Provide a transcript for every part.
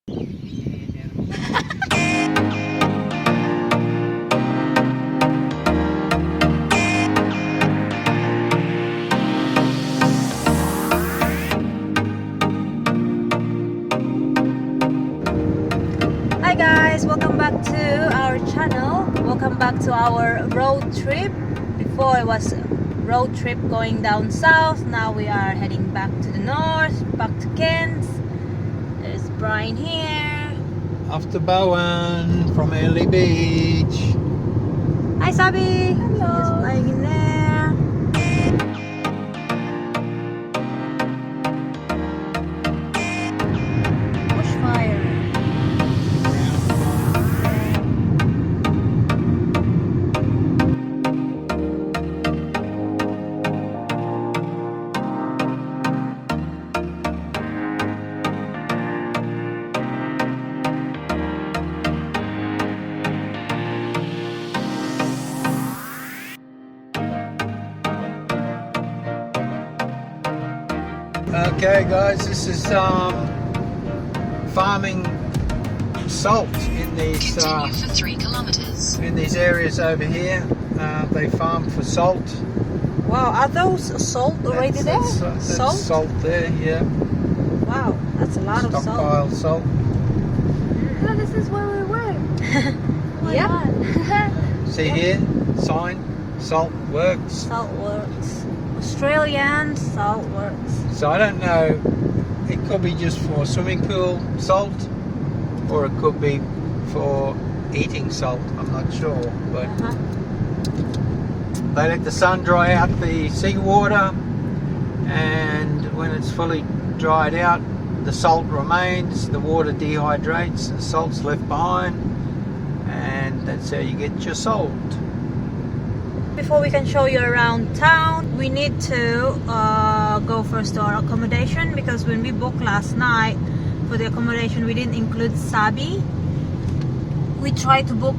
Hi guys, welcome back to our channel. Welcome back to our road trip. Before it was road trip going down south. Now we are heading back to the north, back to Kent. There's Brian here. Off to Bowen from Airlie Beach. Hi Sabi. Hello. She's playing in there. Bushfire. Okay guys, this is farming salt in these Continue for 3 kilometers. in these areas over here. They farm for salt. Wow, are those salt already there? That's Salt? salt there, yeah. Wow, that's a lot of salt. Stockpile salt. Oh, this is where we were. Yeah. See here, sign, salt works. Salt works. Australian salt works. So I don't know, it could be just for swimming pool salt, or it could be for eating salt, I'm not sure. But they let the sun dry out the seawater, and when it's fully dried out, the salt remains, the water dehydrates, the salt's left behind, and that's how you get your salt. Before we can show you around town, we need to go first to our accommodation, because when we booked last night for the accommodation, we didn't include Sabi. We tried to book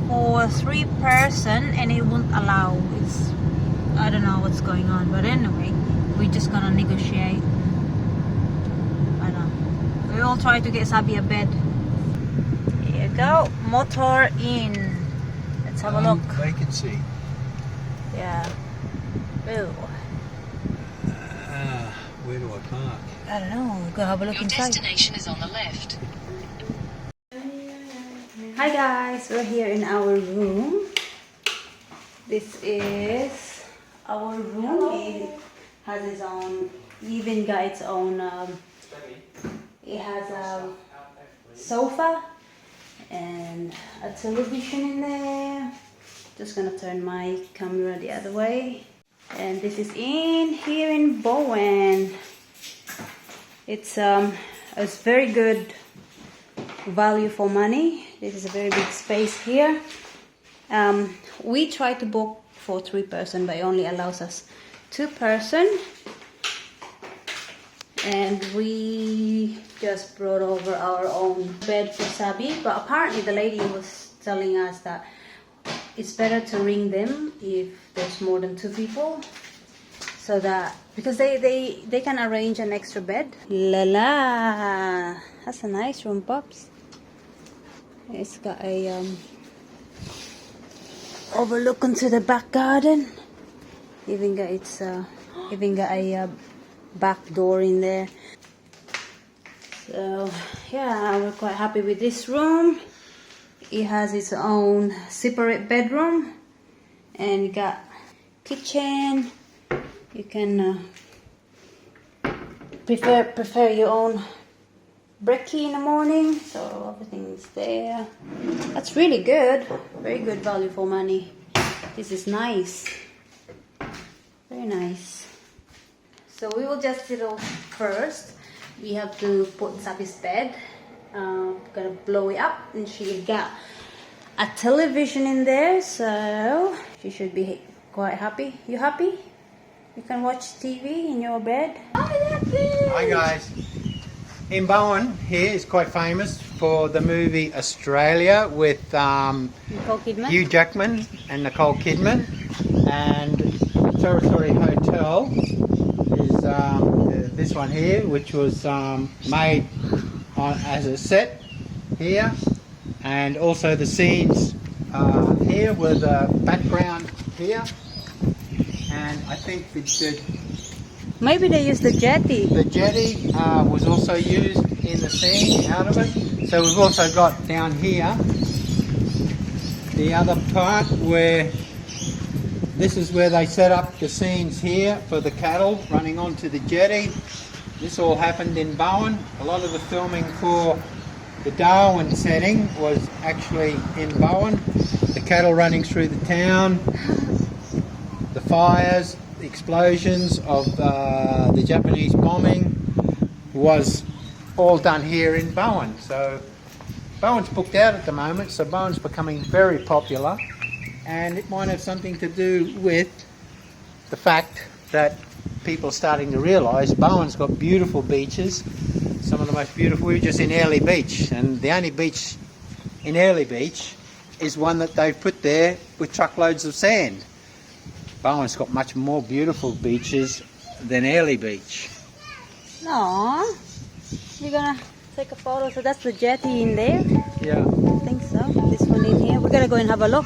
for 3 person and it won't allow. I don't know what's going on, but anyway, we're just gonna negotiate. I don't know. We all try to get Sabi a bed. Here you go, motor in. Let's have a look. Vacancy. Yeah. Ooh. Where do I park? I don't know. We'll go have a look Your inside. destination is on the left. Hi guys, we're here in our room. This is our room. It has its own, even got its own, it has a sofa and a television in there. Just gonna turn my camera the other way. And this is in here in Bowen. It's very good value for money. This is a very big space here. We try to book for 3 person, but it only allows us 2 person. And we just brought over our own bed for Sabi. But apparently the lady was telling us that it's better to ring them if there's more than 2 people, so that because they can arrange an extra bed. La la, that's a nice room, Pops. It's got a overlook into the back garden. Even got a back door in there. So yeah, we're quite happy with this room. It has its own separate bedroom, and you got kitchen. You can prepare your own brekkie in the morning, so everything is there. That's really good. Very good value for money. This is nice. Very nice. So we will just settle first. We have to put Sabi's bed. Gonna blow it up, and she got a television in there, so she should be quite happy. You happy? You can watch TV in your bed. Hi guys. In Bowen here is quite famous for the movie Australia with Nicole Kidman. Hugh Jackman and Nicole Kidman, and Territory Hotel is this one here, which was made as a set here, and also the scenes here with the background here. And I think Maybe they use the jetty. the jetty was also used in the scene out of it. So we've also got down here the other part where this is where they set up the scenes here for the cattle running onto the jetty. This all happened in Bowen. A lot of the filming for the Darwin setting was actually in Bowen. The cattle running through the town, the fires, the explosions of the Japanese bombing was all done here in Bowen. So Bowen's booked out at the moment, so Bowen's becoming very popular, and it might have something to do with the fact that people are starting to realise Bowen's got beautiful beaches, some of the most beautiful. We were just in Airlie Beach, and the only beach in Airlie Beach is one that they've put there with truckloads of sand. Bowen's got much more beautiful beaches than Airlie Beach. No, you're gonna take a photo. So that's the jetty in there. Yeah. I think so. This one in here. We're gonna go and have a look.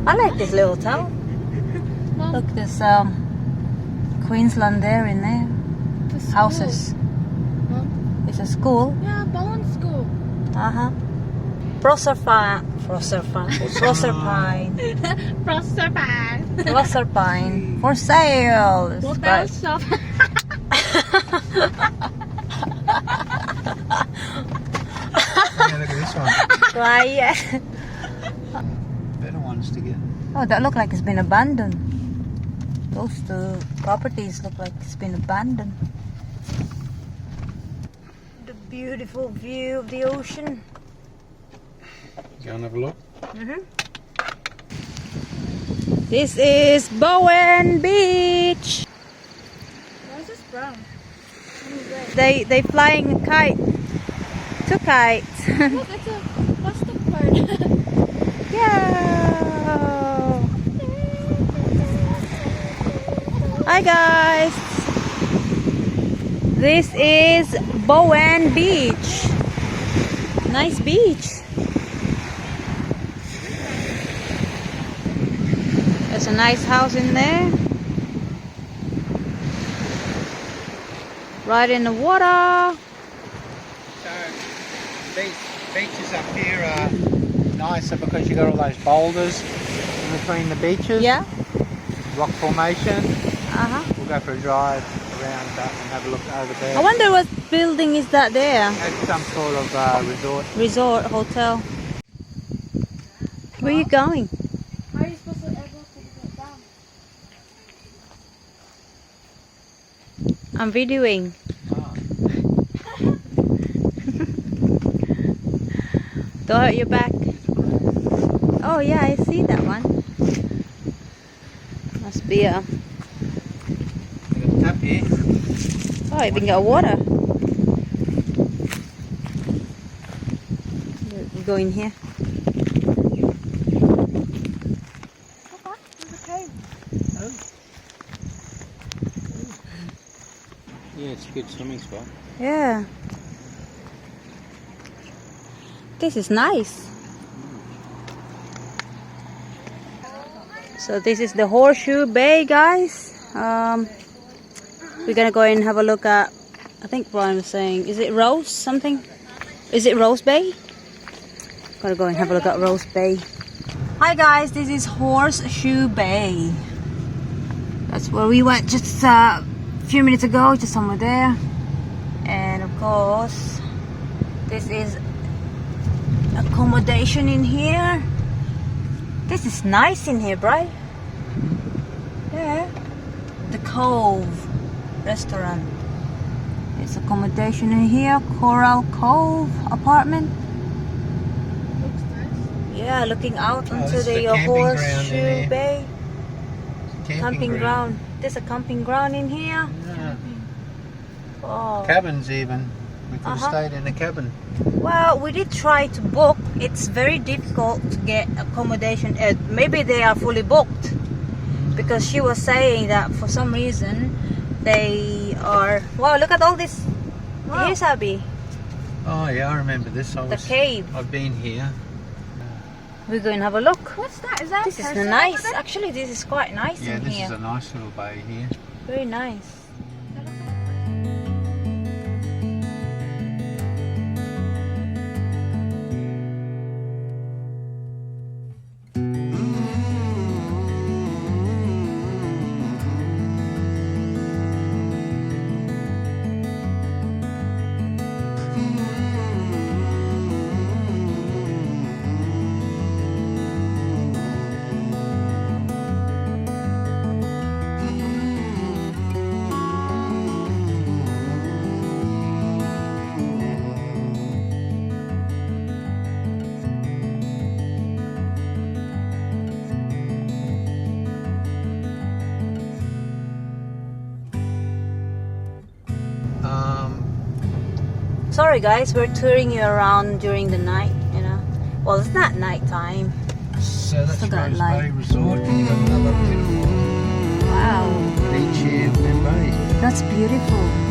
I like this little town. Look, there's Queensland there in there. The school. Houses. It's a school. Yeah, Bowen School. Uh-huh. Proserpine. Proserpine. Proserpine. For sale. It's Hotel got- shop. Yeah, look at this one. Quiet. Better ones to get. Oh, that look like it's been abandoned. Those two properties look like it's been abandoned. The beautiful view of the ocean. Go and have a look. This is Bowen Beach. Why is this brown? They flying a kite. Two kites. Look, it's a plastic part. Yeah. Hi guys. This is Bowen Beach. Nice beach. There's a nice house in there. Right in the water. So these beaches up here are nicer because you got all those boulders in between the beaches. Yeah. Rock formation. Uh-huh. We'll go for a drive around that and have a look over there. I wonder what building is that there? It's some sort of resort. Resort, hotel. Where are you going? How are you supposed to able to get down? I'm videoing. Don't hurt your back. Oh yeah, I see that one. Must be a... We got a tap here. Oh, even got water. You go in here. Papa, there's a cave. Oh. Yeah, it's a good swimming spot. Yeah. This is nice. So this is the Horseshoe Bay, guys. We're gonna go and have a look at, I think Brian was saying, is it Rose something? Is it Rose Bay? Gotta go and have a look at Rose Bay. Hi guys, this is Horseshoe Bay. That's where we went just a few minutes ago, just somewhere there. And of course, this is accommodation in here. This is nice in here, right? Yeah. The Cove restaurant. It's accommodation in here. Coral Cove apartment. Looks nice. Yeah, looking out onto this is the the camping ground in Horseshoe here. Bay. Camping ground. There's a camping ground in here. Yeah. Oh. Cabins even. We could have stayed in a cabin. Well, we did try to book. It's very difficult to get accommodation. Maybe they are fully booked, because she was saying that for some reason they are. Wow, look at all this. Wow. Here's Abby. Oh yeah, I remember this. The cave. I've been here. We're going to have a look. What's that? Is that This a is person nice. over there? Actually, this is quite nice Yeah, in this here. is a nice little bay here. Very nice. Sorry guys, we're touring you around during the night, you know. Well, it's not night time. So that's Still got Rose light. Bay Resort, and you've got another beautiful Wow, beach here in Bay. that's beautiful.